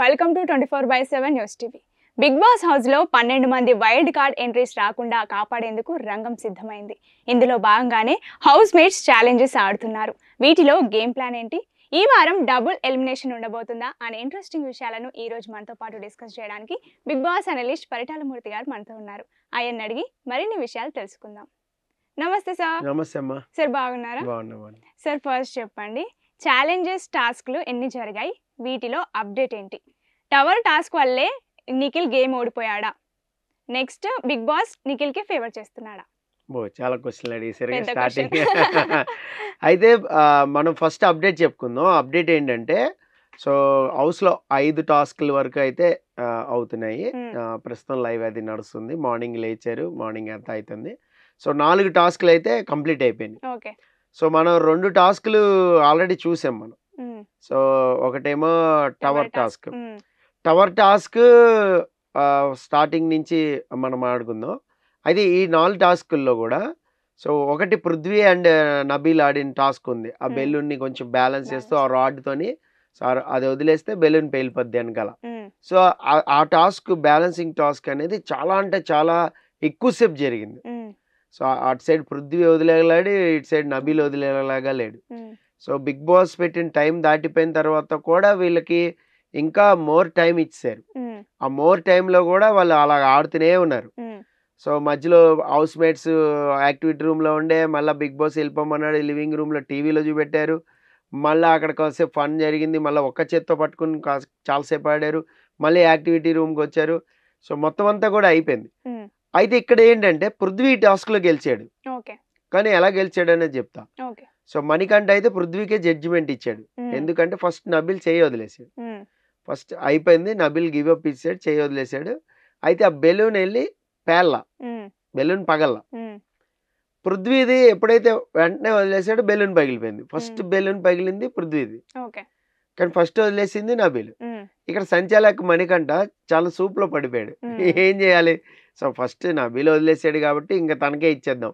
Welcome to 24/7 news TV. Big boss house లో 12 మంది wild card entries రాకుండా కాపాడేందుకు రంగం సిద్ధమైంది. ఇందులో భాగంగానే హౌస్ మేట్స్ ఛాలెంజెస్ ఆడుతున్నారు. వీటిలో గేమ్ ప్లాన్ ఏంటి, ఈ వారం డబుల్ ఎలిమినేషన్ ఉండబోతుందా అనే ఇంట్రెస్టింగ్ విషయాలను ఈ రోజు మనతో పాటు డిస్కస్ చేయడానికి బిగ్ బాస్ అనలిస్ట్ పరిటాల మూర్తి గారు మనతో ఉన్నారు. ఆయన్ని అడిగి మరిన్ని విషయాలు తెలుసుకుందాం. నమస్తే సార్. నమస్తే అమ్మా. సార్ బాగున్నారా? బాగున్నామండి. సార్ ఫస్ట్ చెప్పండి, ఛాలెంజెస్ టాస్క్లు ఎన్ని జరిగాయి, వీటిలో అప్డేట్ ఏంటి? టవర్ టాస్క్ వల్లే నిఖిల్ గేమ్ ఓడిపోయాడా? నెక్స్ట్ బిగ్ బాస్ నిఖిల్కి ఫేవర్ చేస్తున్నాడా? చాలా క్వశ్చన్లు అడిగేసరిగా పెద్ద స్టార్టింగ్. క్వశ్చన్. అయితే మనం ఫస్ట్ అప్డేట్ చెప్పుకుందాం. అప్డేట్ ఏంటంటే, సో హౌస్లో 5 టాస్క్ల వరకు అయితే అవుతున్నాయి. ప్రస్తుతం లైవ్ అది నడుస్తుంది. మార్నింగ్ లేచారు, మార్నింగ్ అంతా అవుతుంది. సో 4 టాస్క్లు అయితే కంప్లీట్ అయిపోయినాయి. ఓకే. సో మనం 2 టాస్క్లు ఆల్రెడీ చూసాం మనం. సో ఒకటేమో tower task. Tower task starting నుంచి మనం ఆడుకుందాం. అయితే ఈ 4 టాస్కుల్లో కూడా సో ఒకటి పృథ్వీ అండ్ నబీల్ ఆడిన టాస్క్ ఉంది. ఆ బెలూన్ని కొంచెం బ్యాలెన్స్ చేస్తూ ఆ రాడ్తోని సార్ అది వదిలేస్తే బెలూన్ పేలిపోద్ది వెనకాల. సో ఆ టాస్క్, బ్యాలెన్సింగ్ టాస్క్ అనేది చాలా అంటే చాలా ఎక్కువసేపు జరిగింది. సో అటు సైడ్ పృథ్వీ వదిలేలాడు, ఇటు సైడ్ నబీల్ వదిలేలాగా లేడు. సో బిగ్ బాస్ పెట్టిన టైం దాటిపోయిన తర్వాత కూడా వీళ్ళకి ఇంకా మోర్ టైం ఇచ్చారు. ఆ మోర్ టైంలో కూడా వాళ్ళు అలా ఆడుతూనే ఉన్నారు. సో మధ్యలో హౌస్ మేట్స్ యాక్టివిటీ రూమ్లో ఉండే, మళ్ళీ బిగ్ బాస్ వెళ్ళిపోమన్నాడు, లివింగ్ రూమ్లో టీవీలో చూపెట్టారు. మళ్ళీ అక్కడ కాసేపు ఫన్ జరిగింది, మళ్ళీ ఒక్క చేత్తో పట్టుకుని చాలాసేపు ఆడారు, మళ్ళీ యాక్టివిటీ రూమ్కి వచ్చారు. సో మొత్తం అంతా కూడా అయిపోయింది. అయితే ఇక్కడ ఏంటంటే పృథ్వీ టాస్క్లో గెలిచాడు. కానీ ఎలా గెలిచాడు అనేది చెప్తా. సో మణికంఠ అయితే పృథ్వీకే జడ్జిమెంట్ ఇచ్చాడు. ఎందుకంటే ఫస్ట్ నబీల్ చేయి వదిలేసాడు. ఫస్ట్ అయిపోయింది, నబీల్ గివ్ అప్ ఇచ్చాడు, చేయి వదిలేసాడు. అయితే ఆ బెలూన్ వెళ్ళి పేల్ల, బెలూన్ పగల్ల. పృథ్వీది ఎప్పుడైతే వెంటనే వదిలేసాడో బెలూన్ పగిలిపోయింది. ఫస్ట్ బెలూన్ పగిలింది పృథ్వీది, కానీ ఫస్ట్ వదిలేసింది నబీల్. ఇక్కడ సంచాలక్ మణికంఠ చాలా సూప్లో పడిపోయాడు. ఏం చేయాలి? సో ఫస్ట్ నబీల్ వదిలేసాడు కాబట్టి ఇంకా తనకే ఇచ్చేద్దాం,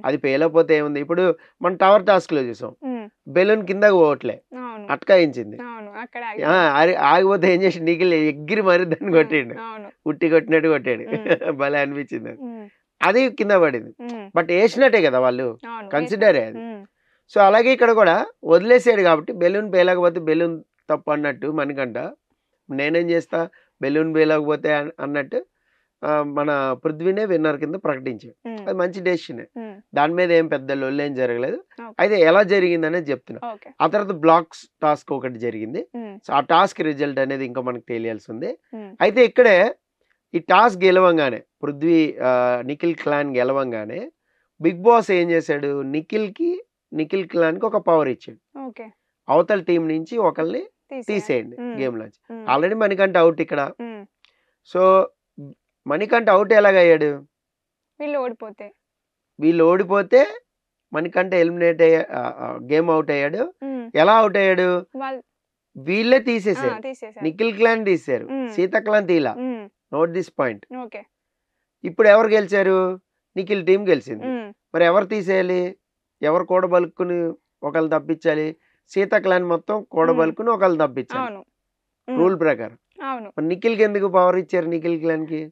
అది పేలకపోతే ఏముంది. ఇప్పుడు మనం టవర్ టాస్క్ లో చూసాం, బెలూన్ కిందకి పోవట్లే, అటకాయించింది. ఆగిపోతే ఏం చేసి నిఖిల్ ఎగిరి మరి దాన్ని కొట్టిండు, ఉట్టి కొట్టినట్టు కొట్టాడు. భలే అనిపించింది. అది కింద పడింది, బట్ వేసినట్టే కదా వాళ్ళు కన్సిడర్ అయ్యేది. సో అలాగే ఇక్కడ కూడా వదిలేసాడు కాబట్టి బెలూన్ పేలకపోతే బెలూన్ తప్పు అన్నట్టు మణికంఠ, నేనేం చేస్తా బెలూన్ పేలకపోతే అన్నట్టు మన పృథ్వీనే విన్నర్ కింద ప్రకటించాడు. అది మంచి డెసిషనే, దాని మీద ఏం పెద్ద లొల్లేం జరగలేదు. అయితే ఎలా జరిగింది అనేది చెప్తున్నా. ఆ తర్వాత బ్లాక్స్ టాస్క్ ఒకటి జరిగింది. సో ఆ టాస్క్ రిజల్ట్ అనేది ఇంకా మనకు తెలియాల్సి ఉంది. అయితే ఇక్కడే ఈ టాస్క్ గెలవంగానే, పృథ్వీ నిఖిల్ క్లాన్ గెలవంగానే బిగ్ బాస్ ఏం చేశాడు, నిఖిల్ క్లాన్కి ఒక పవర్ ఇచ్చాడు. అవతల టీం నుంచి ఒకరిని తీసేయండి గేమ్ లోంచి. ఆల్రెడీ మణికంఠ అవుట్ ఇక్కడ. సో మణికంఠ అవుట్ ఎలాగయ్యాడు? వీళ్ళు ఓడిపోతే మణికంఠ ఎలిమినేట్ గేమ్ అవుట్ అయ్యాడు. ఎలా అవుట్ అయ్యాడు? వీళ్ళే తీసేసారు, నిఖిల్ క్లాన్ తీసారు, సీత క్లాన్ తీలా. Note this point. ఇప్పుడు ఎవరు గెలిచారు? నిఖిల్ టీం గెలిచింది. మరి ఎవరు తీసేయాలి? ఎవరు కూడబలుక్కుని ఒకళ్ళు తప్పించాలి? సీత క్లాన్ మొత్తం కూడబలుకుని ఒకళ్ళు తప్పించాలి రూల్ ప్రకారం. నిఖిల్కి ఎందుకు పవర్ ఇచ్చారు? నిఖిల్ క్లాన్ కి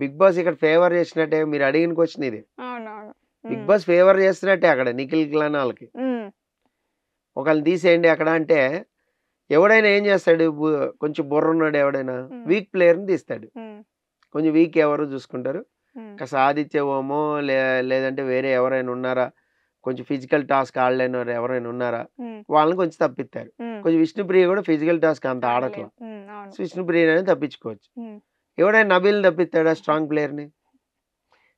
బిగ్ బాస్ ఇక్కడ ఫేవర్ చేసినట్టే. మీరు అడిగిన క్వశ్చన్ ఇది, బిగ్ బాస్ ఫేవర్ చేస్తున్నట్టే అక్కడ నిఖిల్ క్లాన్ వాళ్ళకి. ఒకళ్ళని తీసేయండి అక్కడ అంటే ఎవడైనా ఏం చేస్తాడు? కొంచెం బుర్ర ఉన్నాడు ఎవడైనా వీక్ ప్లేయర్ని తీస్తాడు. కొంచెం వీక్ ఎవరు చూసుకుంటారు, కాస్త ఆదిత్య ఓమో లేదంటే వేరే ఎవరైనా ఉన్నారా, కొంచెం ఫిజికల్ టాస్క్ ఆడలేని ఎవరైనా ఉన్నారా, వాళ్ళని కొంచెం తప్పిస్తారు. కొంచెం విష్ణుప్రియ కూడా ఫిజికల్ టాస్క్ అంత ఆడట్లేదు, విష్ణుప్రియ అనేది తప్పించుకోవచ్చు. ఎవడైనా నబీల్ని తప్పిస్తాడా? స్ట్రాంగ్ ప్లేయర్ని.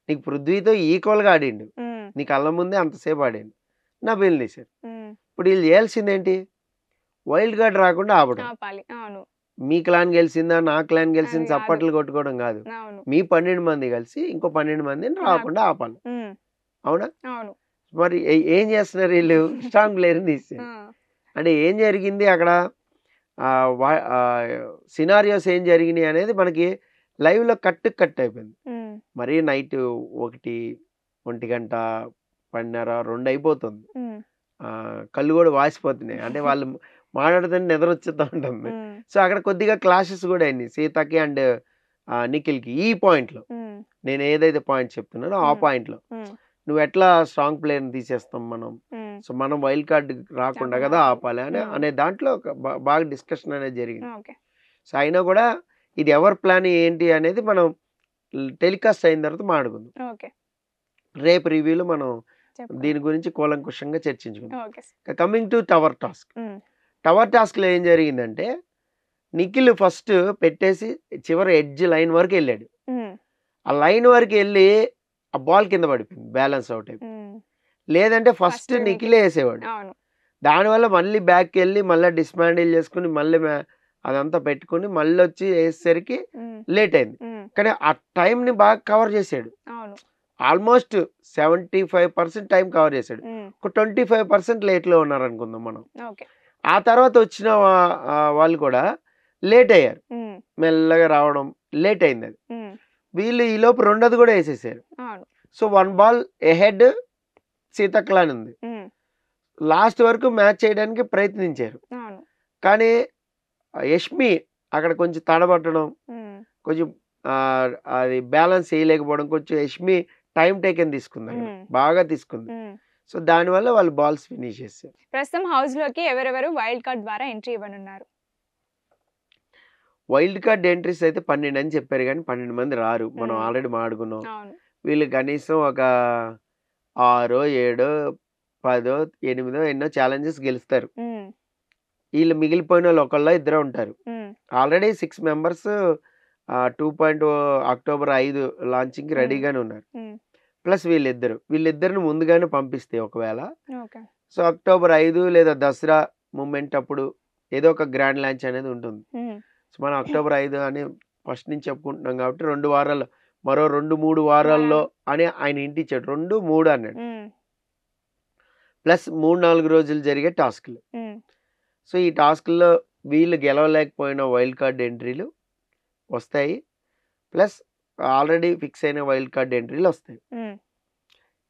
నీకు పృథ్వీతో ఈక్వల్గా ఆడిండు, నీ కళ్ళ ముందే అంతసేపు ఆడిండు, నబీల్ తీశారు. ఇప్పుడు వీళ్ళు చేయాల్సింది ఏంటి? వైల్డ్ కార్డ్ రాకుండా ఆపడం. మీ క్లాన్ గెలిచిందా, నా క్లాన్ గెలిచింది చప్పట్లు కొట్టుకోవడం కాదు. మీ 12 మంది కలిసి ఇంకో 12 మందిని రాకుండా ఆపాలి. అవునా? మరి ఏం చేస్తున్నారు వీళ్ళు? స్ట్రాంగ్ ప్లేయర్ని తీస్తారు. అంటే ఏం జరిగింది అక్కడ, సినారియోస్ ఏం జరిగినాయి అనేది మనకి లైవ్లో కట్ అయిపోయింది. మరీ నైట్ 1 గంట 1:30 2 అయిపోతుంది. కళ్ళు కూడా వాసిపోతున్నాయి. అంటే వాళ్ళు మాట్లాడితే నిద్ర వచ్చేస్తా ఉంటుంది. సో అక్కడ కొద్దిగా క్లాషెస్ కూడా అయినాయి సీతకి అండ్ నిఖిల్కి ఈ పాయింట్లో. నేను ఏదైతే పాయింట్ చెప్తున్నానో ఆ పాయింట్లో నువ్వు ఎట్లా స్ట్రాంగ్ ప్లేయర్ని తీసేస్తాం మనం, సో మనం వైల్డ్ కార్డ్ రాకుండా కదా ఆపాలి అనే దాంట్లో బాగా డిస్కషన్ అనేది జరిగింది. సో అయినా కూడా ఇది ఎవరి ప్లాన్ ఏంటి అనేది మనం టెలికాస్ట్ అయిన తర్వాత మాట్లాడుకుందాం. రేపు రివ్యూలో మనం దీని గురించి కూలంకుషంగా చర్చించుకుందాం. Coming to tower task. Tower టాస్క్లో ఏం జరిగిందంటే నిఖిల్ ఫస్ట్ పెట్టేసి చివరి ఎడ్జ్ లైన్ వరకు వెళ్ళాడు. ఆ లైన్ వరకు వెళ్ళి ఆ బాల్ కింద పడిపోయింది, బ్యాలెన్స్ అవుట్ అయిపోయింది. లేదంటే ఫస్ట్ నిఖిలే వేసేవాడు. దానివల్ల మళ్ళీ బ్యాక్కి వెళ్ళి మళ్ళీ డిస్మాండిల్ చేసుకుని మళ్ళీ అదంతా పెట్టుకుని మళ్ళీ వచ్చి వేసేసరికి లేట్ అయింది. కానీ ఆ టైంని బాగా కవర్ చేశాడు. ఆల్మోస్ట్ 75% టైం కవర్ చేశాడు. ఒక 25% లేట్లో ఉన్నారు అనుకుందాం మనం. ఆ తర్వాత వచ్చిన వాళ్ళు కూడా లేట్ అయ్యారు, మెల్లగా రావడం లేట్ అయింది. అది వీళ్ళు ఈ లోపు రెండోది కూడా వేసేసారు. సో 1 బాల్ ఎహెడ్ సీతక్లాన్ ఉంది. లాస్ట్ వరకు మ్యాచ్ చేయడానికి ప్రయత్నించారు. కానీ యష్మి అక్కడ కొంచెం తడబట్టడం, కొంచెం అది బ్యాలెన్స్ చేయలేకపోవడం, కొంచెం యష్మి టైం టేకెన్ తీసుకుంది, బాగా తీసుకుంది. సో దానివల్ల వాళ్ళు బాల్స్ ఫినిష్ చేశారు. ప్రస్తుతం హౌస్ లోకి ఎవరెవరు వైల్డ్ కార్డ్ ద్వారా ఎంట్రీ ఇవ్వనున్నారు? వైల్డ్ కార్డ్ ఎంట్రీస్ అయితే 12 అని చెప్పారు, కానీ 12 మంది రారు. మనం ఆల్రెడీ మాడుకున్నాం. వీళ్ళు కనీసం ఒక 6, 7, 10, 8 ఎన్నో ఛాలెంజెస్ గెలుస్తారు. వీళ్ళు మిగిలిపోయిన వాళ్ళు ఒకళ్ళ ఇద్దరు ఉంటారు. ఆల్రెడీ 6 మెంబర్స్ 2.0 అక్టోబర్ 5 లాంచింగ్ రెడీగానే ఉన్నారు. ప్లస్ వీళ్ళిద్దరిని ముందుగానే పంపిస్తే ఒకవేళ, సో అక్టోబర్ 5 లేదా దసరా మూమెంట్ అప్పుడు ఏదో ఒక గ్రాండ్ లాంచ్ అనేది ఉంటుంది. సో మనం అక్టోబర్ 5 అని ఫస్ట్ నుంచి చెప్పుకుంటున్నాం కాబట్టి 2 వారాల్లో, మరో 2-3 వారాల్లో అని ఆయన ఇంటి ఇచ్చాడు. 2-3 అన్నాడు. ప్లస్ 3-4 రోజులు జరిగే టాస్క్లు. సో ఈ టాస్క్లో వీళ్ళు గెలవలేకపోయిన వైల్డ్ కార్డ్ ఎంట్రీలు వస్తాయి, ప్లస్ ఆల్రెడీ ఫిక్స్ అయిన వైల్డ్ కార్డ్ ఎంట్రీలు వస్తాయి.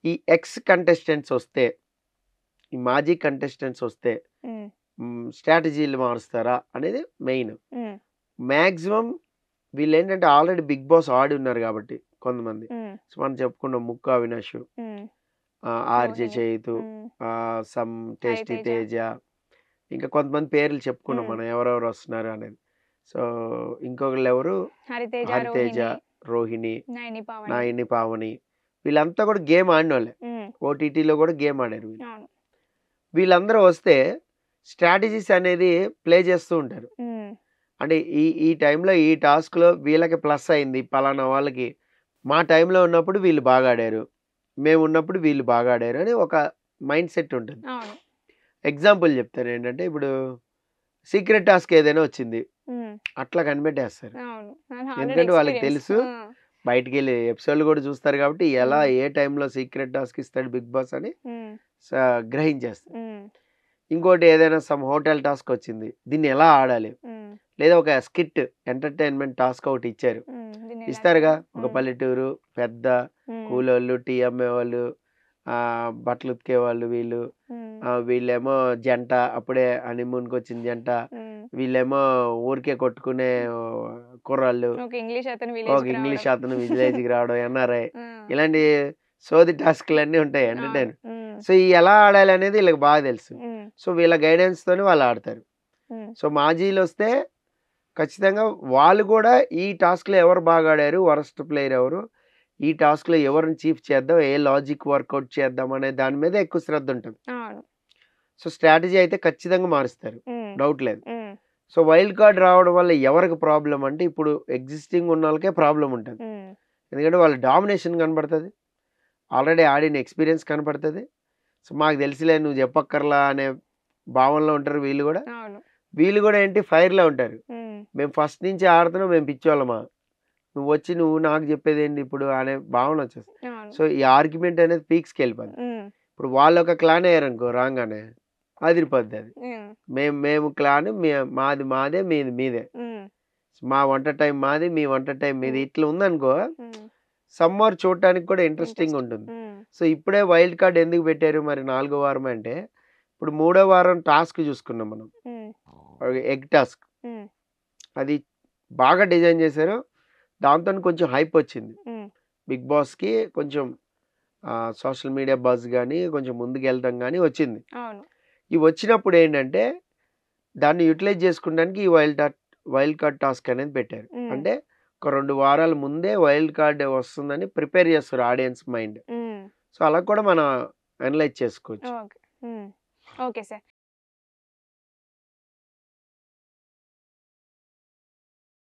ఈ ఎక్స్ కంటెస్టెంట్స్ వస్తే, ఈ మాజీ కంటెస్టెంట్స్ వస్తే స్ట్రాటజీలు మారుస్తారా అనేది మెయిన్. మ్యాక్సిమం వీళ్ళు ఏంటంటే ఆల్రెడీ బిగ్ బాస్ ఆడి ఉన్నారు కాబట్టి కొంతమంది, సో మనం చెప్పుకున్నాం ముక్కు Avinash, RJ Chaitu, some tasty Teja, ఇంకా కొంతమంది పేర్లు చెప్పుకున్నాం మనం ఎవరెవరు వస్తున్నారు అనేది. సో ఇంకొకళ్ళు ఎవరు, హరితేజ, రోహిణి, నాయిని, పావని, వీళ్ళంతా కూడా గేమ్ ఆడిన వాళ్ళే. ఓటీటీలో కూడా గేమ్ ఆడారు. వీళ్ళందరూ వస్తే స్ట్రాటజీస్ అనేది ప్లే చేస్తూ ఉంటారు. అంటే ఈ టైంలో ఈ టాస్క్లో వీళ్ళకి ప్లస్ అయింది, పలానా వాళ్ళకి మా టైంలో ఉన్నప్పుడు వీళ్ళు బాగా ఆడారు, మేము ఉన్నప్పుడు వీళ్ళు బాగా ఆడారు అని ఒక మైండ్ సెట్ ఉంటుంది. ఎగ్జాంపుల్ చెప్తాను ఏంటంటే, ఇప్పుడు సీక్రెట్ టాస్క్ ఏదైనా వచ్చింది అట్లా కనిపెట్టేస్తారు. ఎందుకంటే వాళ్ళకి తెలుసు, బయటికి వెళ్ళి ఎపిసోడ్లు కూడా చూస్తారు కాబట్టి ఎలా ఏ టైంలో సీక్రెట్ టాస్క్ ఇస్తాడు బిగ్ బాస్ అని గ్రహించేస్తారు. ఇంకోటి ఏదైనా సమ్ హోటల్ టాస్క్ వచ్చింది, దీన్ని ఎలా ఆడాలి, లేదా ఒక స్కిట్ ఎంటర్టైన్మెంట్ టాస్క్ ఒకటి ఇస్తారుగా, ఒక పల్లెటూరు, పెద్ద కూలోళ్ళు, టీ అమ్మే వాళ్ళు, బట్టలు ఉతికే వాళ్ళు, వీళ్ళేమో జంట, అప్పుడే హనీమూన్కి వచ్చిన జంట, వీళ్ళేమో ఊరికే కొట్టుకునే కుర్రాళ్ళు, ఒక ఇంగ్లీష్ అతను విలేజ్కి రావడం, ఎన్ఆర్ఐ, ఇలాంటి సోది టాస్క్లన్నీ ఉంటాయి ఎంటర్టైన్. సో ఈ ఎలా ఆడాలి అనేది వీళ్ళకి బాగా తెలుసు. సో వీళ్ళ గైడెన్స్ తోని వాళ్ళు ఆడతారు. సో మాజీలు వస్తే ఖచ్చితంగా వాళ్ళు కూడా ఈ టాస్క్లో ఎవరు బాగా ఆడారు, వరస్ట్ ప్లేయర్ ఎవరు, ఈ టాస్క్లో ఎవరిని చీఫ్ చేద్దాం, ఏ లాజిక్ వర్కౌట్ చేద్దాం అనే దాని మీద ఎక్కువ శ్రద్ధ ఉంటుంది. సో స్ట్రాటజీ అయితే ఖచ్చితంగా మారుస్తారు, డౌట్ లేదు. సో వైల్డ్ కార్డ్ రావడం వల్ల ఎవరికి ప్రాబ్లం అంటే, ఇప్పుడు ఎగ్జిస్టింగ్ ఉన్న వాళ్ళకే ప్రాబ్లం ఉంటుంది. ఎందుకంటే వాళ్ళ డామినేషన్ కనబడుతుంది, ఆల్రెడీ ఆడిన ఎక్స్పీరియన్స్ కనపడుతుంది. సో మాకు తెలిసిలే నువ్వు చెప్పక్కర్లా అనే భావనలో ఉంటారు వీళ్ళు కూడా ఏంటి ఫైర్లో ఉంటారు. మేము ఫస్ట్ నుంచి ఆడుతున్నాం, మేము పిచ్చోళ్ళమా, నువ్వు నాకు చెప్పేది ఏంటి ఇప్పుడు అనే భావన వచ్చేస్తుంది. సో ఈ ఆర్గ్యుమెంట్ అనేది పీక్స్కి వెళ్ళిపోద్ది. ఇప్పుడు వాళ్ళు ఒక క్లాన్ అయ్యారనుకో, రాగానే అదిరిపోద్ది. అది మేము క్లాన్, మాదే మీదే, మా వంట టైం మాది, మీ వంట టైం మీది, ఇట్లా ఉందనుకో సమ్మర్ చూడటానికి కూడా ఇంట్రెస్టింగ్ ఉంటుంది. సో ఇప్పుడే వైల్డ్ కార్డ్ ఎందుకు పెట్టారు మరి 4వ వారం అంటే, ఇప్పుడు 3వ వారం టాస్క్ చూసుకున్నాం మనం. ఎగ్ టాస్క్ అది బాగా డిజైన్ చేశారు. దాంతో కొంచెం హైప్ వచ్చింది బిగ్ బాస్కి. కొంచెం సోషల్ మీడియా బజ్ కానీ కొంచెం ముందుకు వెళ్తాం కానీ వచ్చింది. ఇవి వచ్చినప్పుడు ఏంటంటే దాన్ని యూటిలైజ్ చేసుకోవడానికి ఈ వైల్డ్ కార్డ్ టాస్క్ అనేది పెట్టారు. అంటే ఒక 2 వారాల ముందే వైల్డ్ కార్డ్ వస్తుందని ప్రిపేర్ చేస్తారు ఆడియన్స్ మైండ్. సో అలా కూడా మనం అనలైజ్ చేసుకోవచ్చు. Okay sir.